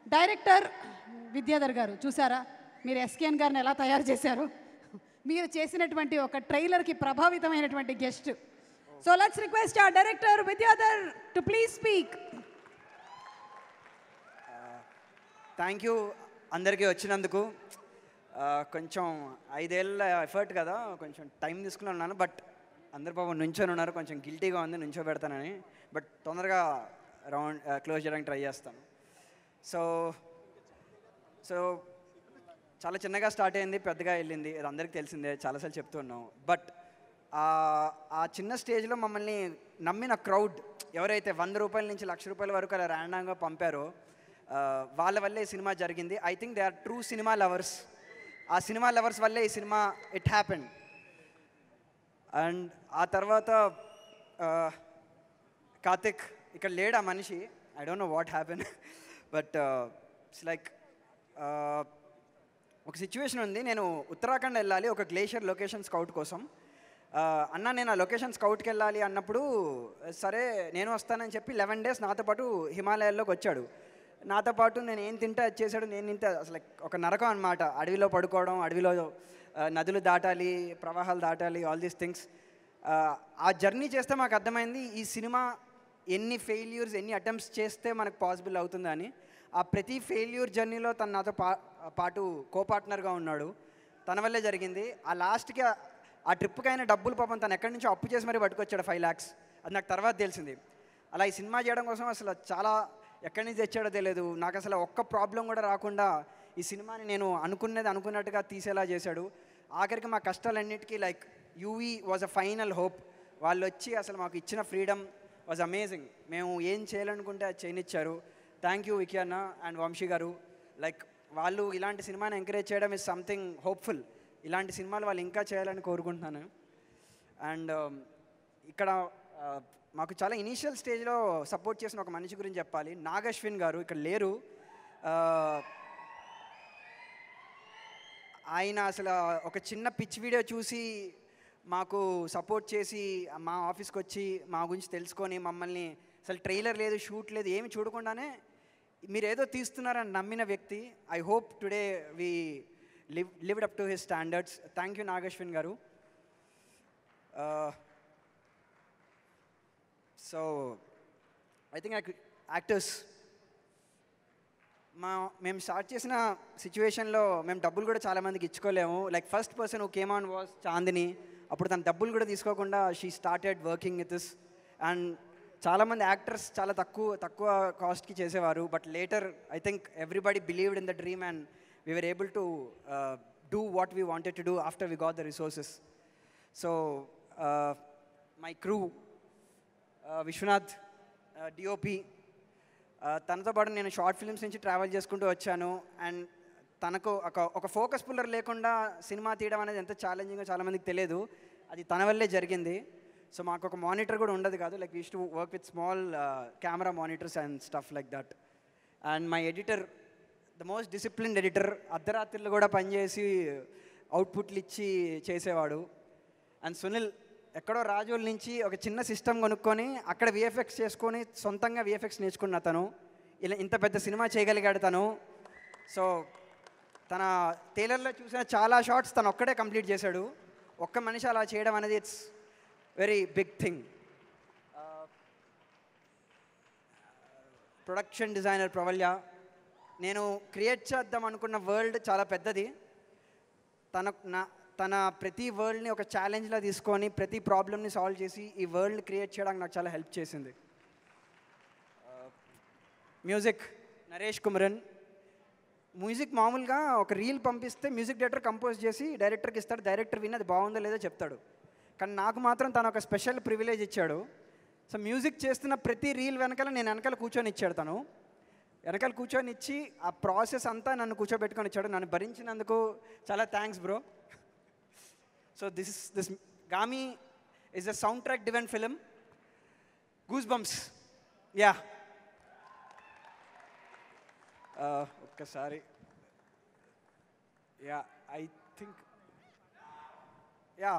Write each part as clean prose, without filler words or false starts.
Director Vidyadhar గారు చూసారా మీరు ఎస్కేఎన్ గారిని ఎలా తయారు చేశారు? మీరు చేసినటువంటి ఒక ట్రైలర్కి ప్రభావితమైనటువంటి గెస్ట్. సో లెట్స్ రిక్వెస్ట్ ఆ director Vidyadhar to please speak. Thank you అందరికీ వచ్చినందుకు. కొంచెం 5 ఏళ్ళ ఎఫర్ట్ కదా, కొంచెం టైం తీసుకుని ఉన్నాను. బట్ అందరు పాపం నుంచొని ఉన్నారు, కొంచెం గిల్టీగా ఉంది నుంచో పెడతానని. బట్ తొందరగా క్లోజ్ చేయడానికి ట్రై చేస్తాను. సో చాలా చిన్నగా స్టార్ట్ అయింది, పెద్దగా వెళ్ళింది, అది అందరికీ తెలిసిందే, చాలాసార్లు చెప్తూ ఉన్నాం. బట్ ఆ చిన్న స్టేజ్లో మమ్మల్ని నమ్మిన క్రౌడ్ ఎవరైతే 100 రూపాయల నుంచి 1,00,000 రూపాయల వరకు అలా ర్యాండంగా పంపారో వాళ్ళ వల్లే ఈ సినిమా జరిగింది. I think they are true cinema lovers. ఆ సినిమా లవర్స్ వల్లే ఈ సినిమా ఇట్ హ్యాపెండ్. అండ్ ఆ తర్వాత కార్తిక్ ఇక్కడ లేడు, ఆ మనిషి, I don't know what happen. But it's like ఒక సిచ్యువేషన్ ఉంది. నేను ఉత్తరాఖండ్ వెళ్ళాలి ఒక గ్లేషియర్ లొకేషన్ స్కౌట్ కోసం. అన్న నేను ఆ లొకేషన్ స్కౌట్కి వెళ్ళాలి అన్నప్పుడు సరే నేను వస్తానని చెప్పి 11 days నాతో పాటు హిమాలయాల్లోకి వచ్చాడు. నాతో పాటు నేను ఏం తింటే అది చేశాడు, నేను తింటే అసలు ఒక నరకం అనమాట. అడవిలో పడుకోవడం, అడవిలో నదులు దాటాలి, ప్రవాహాలు దాటాలి, ఆల్ దీస్ థింగ్స్. ఆ జర్నీ చేస్తే మాకు అర్థమైంది ఈ సినిమా ఎన్ని ఫెయిల్యూర్స్, ఎన్ని అటెంప్ట్స్ చేస్తే మనకు పాసిబుల్ అవుతుందని. ఆ ప్రతి ఫెయిల్యూర్ జర్నీలో తను నాతో పాటు కో-పార్ట్నర్గా ఉన్నాడు. తన వల్లే జరిగింది. ఆ లాస్ట్కి ఆ ట్రిప్కి అయిన డబ్బులు పాపం తను ఎక్కడి నుంచో అప్పు చేసి మరీ పట్టుకొచ్చాడు, 5 lakhs. అది నాకు తర్వాత తెలిసింది. అలా ఈ సినిమా చేయడం కోసం అసలు చాలా ఎక్కడి నుంచి తెచ్చాడో తెలియదు. నాకు అసలు ఒక్క ప్రాబ్లం కూడా రాకుండా ఈ సినిమాని నేను అనుకున్నట్టుగా తీసేలా చేశాడు. ఆఖరికి మా కష్టాలన్నిటికీ like UV was a final hope. వాళ్ళు వచ్చి అసలు మాకు ఇచ్చిన ఫ్రీడమ్ వాజ్ అమేజింగ్. మేము ఏం చేయాలనుకుంటే అది చేయనిచ్చారు. థ్యాంక్ యూ వికీ అన్న అండ్ వంశీ గారు. లైక్ వాళ్ళు ఇలాంటి సినిమాని ఎంకరేజ్ చేయడం ఇస్ సంథింగ్ హోప్ఫుల్. ఇలాంటి సినిమాలు వాళ్ళు ఇంకా చేయాలని కోరుకుంటున్నాను. అండ్ ఇక్కడ మాకు చాలా ఇనీషియల్ స్టేజ్లో సపోర్ట్ చేసిన ఒక మనిషి గురించి చెప్పాలి. నాగశ్విన్ గారు ఇక్కడ లేరు. ఆయన అసలు ఒక చిన్న పిచ్ వీడియో చూసి మాకు సపోర్ట్ చేసి మా ఆఫీస్కి వచ్చి మా గురించి తెలుసుకొని మమ్మల్ని అసలు ట్రైలర్ లేదు, షూట్ లేదు, ఏమి చూడకుండానే మీరు ఏదో తీస్తున్నారని నమ్మిన వ్యక్తి. I hope today we lived up to his standards. Thank you Nagashwin garu. So I think actors మేము స్టార్ట్ చేసిన సిచ్యువేషన్లో మేము డబ్బులు కూడా చాలామందికి ఇచ్చుకోలేము. Like first person who came on was Chandini. అప్పుడు తన డబ్బులు కూడా తీసుకోకుండా she started working with us. And చాలామంది యాక్టర్స్ చాలా తక్కువ కాస్ట్కి చేసేవారు. But later I think everybody believed in the dream and we were able to do what we wanted to do after we got the resources. So my crew, Vishwanath, DOP, తనతో పాటు నేను short films నుంచి travel చేసుకుంటూ వచ్చాను. And తనకు ఒక focus puller లేకుండా cinema తీయడం అనేది ఎంత ఛాలెంజింగో చాలామందికి తెలియదు. అది తన వల్లే జరిగింది. సో మాకు ఒక మానిటర్ కూడా ఉండదు కాదు. Like we used to work with small camera monitors and stuff like that. And my editor, the most disciplined editor, అర్ధరాత్రులు కూడా పనిచేసి అవుట్పుట్లు ఇచ్చి చేసేవాడు. అండ్ సునీల్ ఎక్కడో రాజోల్ నుంచి ఒక చిన్న సిస్టమ్ కొనుక్కొని అక్కడ విఎఫ్ఎక్స్ చేసుకొని సొంతంగా విఎఫ్ఎక్స్ నేర్చుకున్న తను ఇలా ఇంత పెద్ద సినిమా చేయగలిగాడు తను. సో తన టైలర్లో చూసిన చాలా షార్ట్స్ తను ఒక్కడే కంప్లీట్ చేశాడు. ఒక్క మనిషి అలా చేయడం అనేది it's very big thing. Production designer Pravalya, నేను క్రియేట్ చేద్దాం అనుకున్న వరల్డ్ చాలా పెద్దది. తన ప్రతి వరల్డ్ని ఒక ఛాలెంజ్లా తీసుకొని ప్రతి ప్రాబ్లమ్ని సాల్వ్ చేసి ఈ వరల్డ్ క్రియేట్ చేయడానికి నాకు చాలా హెల్ప్ చేసింది. మ్యూజిక్ నరేష్ కుమరన్. మ్యూజిక్ మామూలుగా ఒక రీల్ పంపిస్తే మ్యూజిక్ డైరెక్టర్ కంపోజ్ చేసి డైరెక్టర్కి ఇస్తాడు. డైరెక్టర్ విని అది బాగుందో లేదో చెప్తాడు. కానీ నాకు మాత్రం తను ఒక స్పెషల్ ప్రివిలేజ్ ఇచ్చాడు. సో మ్యూజిక్ చేస్తున్న ప్రతి రీల్ వెనకాల నేను వెనకాల కూర్చొని ఇచ్చాడు. తను వెనకాల కూర్చొని ఇచ్చి ఆ ప్రాసెస్ అంతా నన్ను కూర్చోబెట్టుకొని ఇచ్చాడు. నన్ను భరించినందుకు చాలా thanks bro. So this Gaami is a soundtrack driven film, goose bumps. Yeah ఒక్కసారి యా ఐ థింక్ యా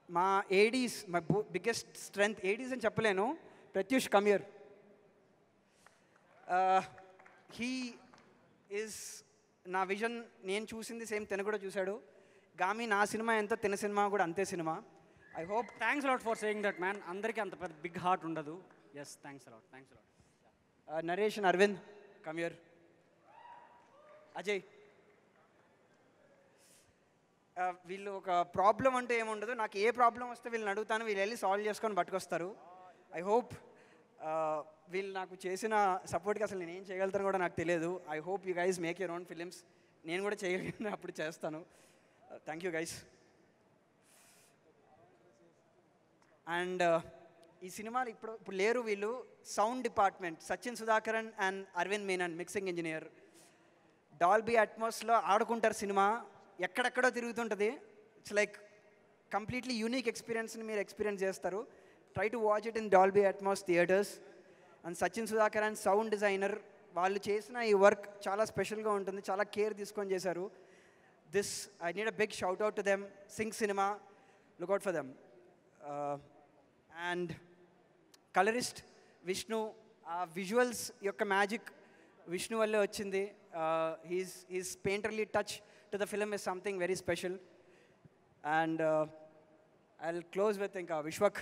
మా ADs, my biggest strength ADs అని చెప్పలేను. ప్రత్యూష్ కమియర్, హీ ఈజ్ నా విజన్, నేను చూసింది సేమ్ తిన కూడా చూశాడు. గామి నా సినిమా ఎంతో తిన సినిమా కూడా అంతే cinema. I hope. Thanks a lot for saying that man. అందరికీ అంత పెద్ద బిగ్ హార్ట్ ఉండదు. Yes, thanks a lot, thanks a lot. Naresh and Aravind, come here. Ajay, వీళ్ళు ఒక ప్రాబ్లం అంటే ఏముండదు, నాకు ఏ ప్రాబ్లం వస్తే వీళ్ళని అడుగుతాను, వీళ్ళు వెళ్ళి సాల్వ్ చేసుకొని పట్టుకొస్తారు. ఐ హోప్ వీళ్ళు నాకు చేసిన సపోర్ట్కి అసలు నేను ఏం చేయగలుగుతాను కూడా నాకు తెలియదు. I hope you guys make your own films. నేను కూడా చేయగలిగిన అప్పుడు చేస్తాను. Thank you guys. అండ్ ఈ సినిమాలు ఇప్పుడు లేరు వీళ్ళు. Sound department Sachin Sudhakaran and Aravind Menon, mixing engineer. Dolby అట్మాస్లో ఆడుకుంటారు సినిమా, ఎక్కడెక్కడో తిరుగుతుంటుంది. ఇట్స్ లైక్ కంప్లీట్లీ యూనిక్ ఎక్స్పీరియన్స్ని మీరు ఎక్స్పీరియన్స్ చేస్తారు. Try to watch it in Dolby Atmos theatres. And Sachin Sudhakar and sound designer, వాళ్ళు చేసిన ఈ వర్క్ చాలా స్పెషల్గా ఉంటుంది, చాలా కేర్ తీసుకొని చేశారు. This I need a big shout out to them. Sync Cinema, look out for them. And colourist Vishnu, ఆ విజువల్స్ యొక్క మ్యాజిక్ విష్ణు వల్లే వచ్చింది. He's painterly touch to the film is something very special. And I will close with ఇంకా విశ్వక్.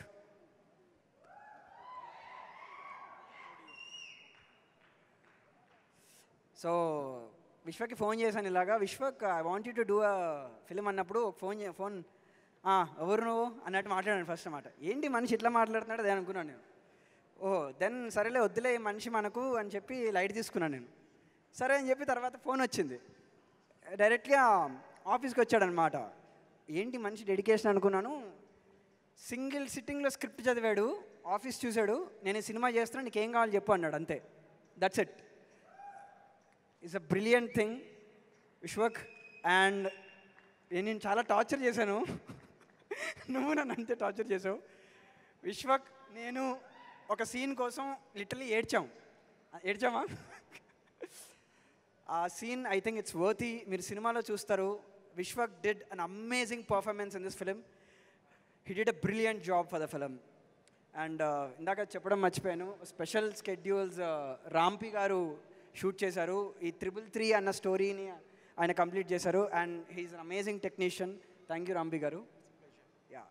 సో విశ్వక్కి phone చేశాను ఇలాగా, Vishwak I want you to do a film అన్నప్పుడు ఫోన్ ఎవరు నువ్వు అన్నట్టు మాట్లాడాను ఫస్ట్ అన్నమాట. ఏంటి మనిషి ఇట్లా మాట్లాడుతున్నాడు అది అనుకున్నాను నేను. ఓహో, దెన్ సరేలే వద్దులే మనిషి మనకు అని చెప్పి లైట్ తీసుకున్నాను నేను. సరే అని చెప్పి తర్వాత ఫోన్ వచ్చింది, డైరెక్ట్గా ఆఫీస్కి వచ్చాడనమాట. ఏంటి మనిషి డెడికేషన్ అనుకున్నాను. సింగిల్ సిట్టింగ్లో స్క్రిప్ట్ చదివాడు, ఆఫీస్ చూశాడు, నేను ఈ సినిమా చేస్తున్నా నీకు ఏం కావాలి చెప్పు అన్నాడు, అంతే. That's it. It's a brilliant thing Vishwak. And నేను చాలా టార్చర్ చేశాను, నువ్వు నన్ను అంతే టార్చర్ చేసావు. విశ్వక్ నేను ఒక సీన్ కోసం లిటరలీ ఏడ్చామా ఆ scene I think it's worthy. మీరు సినిమాలో చూస్తారు. Vishwak did an amazing performance in this film. He did a brilliant job for the film. And ఇందాక చెప్పడం మర్చిపోయాను, స్పెషల్ స్కెడ్యూల్స్ రాంపి గారు షూట్ చేశారు. ఈ 333 అన్న స్టోరీని ఆయన కంప్లీట్ చేశారు. And he's an amazing technician. Thank you Rampi garu. Yeah.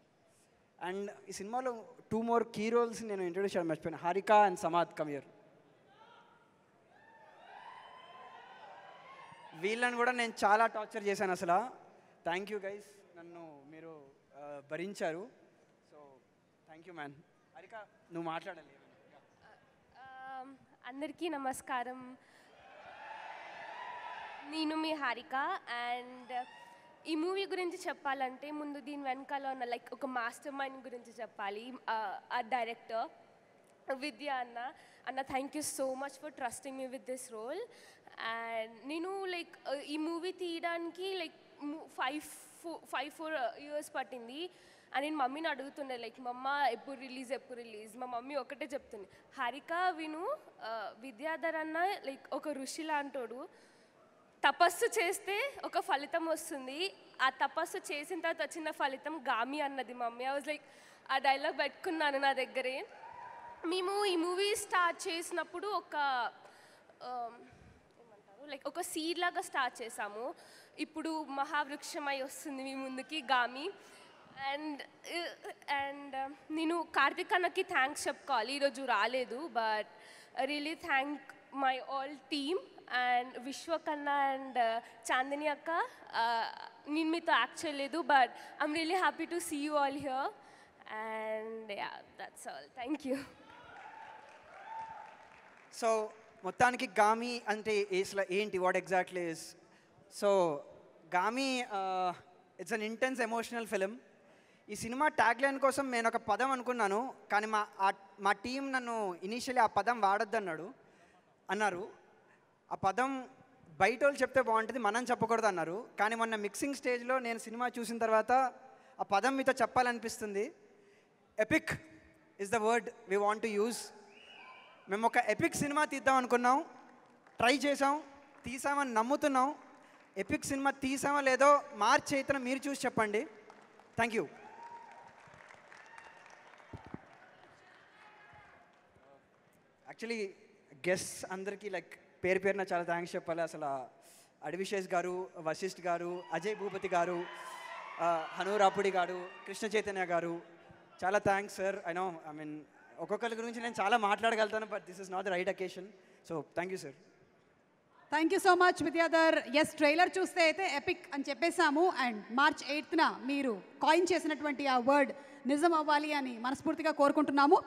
And ఈ సినిమాలో 2 more కీ రోల్స్ నేను ఇంట్రొడ్యూస్ చేయడం మర్చిపోయాను. Harika and Samad, come here. వీళ్ళని కూడా నేను చాలా టార్చర్ చేశాను అసలు. థ్యాంక్ యూ గైస్, నన్ను మీరు భరించారు. So thank you man. Harika నువ్వు మాట్లాడాలి. అందరికీ నమస్కారం. నేను మీ హారిక. అండ్ ఈ మూవీ గురించి చెప్పాలంటే ముందు దీని వెనకాల ఉన్న లైక్ ఒక మాస్టర్ మైండ్ గురించి చెప్పాలి. ఆ డైరెక్టర్ విద్య అన్న thank you so much for trusting me with this role. And నేను లైక్ ఈ మూవీ తీయడానికి లైక్ 4 years పట్టింది. అని నేను మమ్మీని అడుగుతుండే లైక్ మమ్మ ఎప్పుడు రిలీజ్. మా మమ్మీ ఒకటే చెప్తుంది, హారిక విను, విద్యాధర్ అన్న లైక్ ఒక ఋషి లాంటోడు, తపస్సు చేస్తే ఒక ఫలితం వస్తుంది, ఆ తపస్సు చేసిన తర్వాత వచ్చిన ఫలితం గామి అన్నది మమ్మీ. ఐ వాజ్ లైక్ ఆ డైలాగ్ పెట్టుకున్నాను నా దగ్గరే. మేము ఈ మూవీ స్టార్ట్ చేసినప్పుడు లైక్ ఒక సీడ్ లాగా స్టార్ట్ చేసాము. ఇప్పుడు మహావృక్షమై వస్తుంది మీ ముందుకి గామి. అండ్ నేను కార్తిక్ అన్నకి థ్యాంక్స్ చెప్పుకోవాలి, ఈరోజు రాలేదు. But really thank my all team and Vishwak అన్న అండ్ చాందిని అక్క. నేను మీతో యాక్ట్ చేయలేదు, but I'm really happy to see you all here. And yeah, that's all. Thank you. So మొత్తానికి గామి అంటే ఏంటి, what exactly is? So Gaami it's an intense emotional film. ఈ సినిమా ట్యాగ్లైన్ కోసం నేను ఒక పదం అనుకున్నాను, కానీ మా టీం నన్ను ఇనీషియలీ ఆ పదం వాడొద్దు అన్నారు. ఆ పదం బయట వాళ్ళు చెప్తే బాగుంటుంది, మనం చెప్పకూడదు అన్నారు. కానీ మొన్న మిక్సింగ్ స్టేజ్లో నేను సినిమా చూసిన తర్వాత ఆ పదం మీతో చెప్పాలనిపిస్తుంది. Epic is the word we want to use. మేము ఒక ఎపిక్ సినిమా తీద్దాం అనుకున్నాం, ట్రై చేసాం, తీసామని నమ్ముతున్నాం. ఎపిక్ సినిమా తీసామో లేదో మార్చ్ 8న మీరు చూసి చెప్పండి. Thank you. యాక్చువల్లీ గెస్ట్స్ అందరికీ లైక్ పేరు పేరున చాలా థ్యాంక్స్ చెప్పాలి. అసలు అడవిశేష్ గారు, వశిష్ఠ్ గారు, అజయ్ భూపతి గారు, హనూరాపుడి గారు, కృష్ణ చైతన్య గారు, చాలా థ్యాంక్స్ సార్. ఐ మీన్ ఒక్కొక్కరి గురించి నేను చాలా మాట్లాడగలుగుతాను, but this is not the right occasion. So thank you sir. Thank you so much Vidyadhar. Yes, trailer చూస్తే అయితే ఎపిక్ అని చెప్పేశాము. అండ్ March 8th మీరు కాయిన్ చేసినటువంటి ఆ వర్డ్ నిజం అవ్వాలి అని మనస్ఫూర్తిగా కోరుకుంటున్నాము.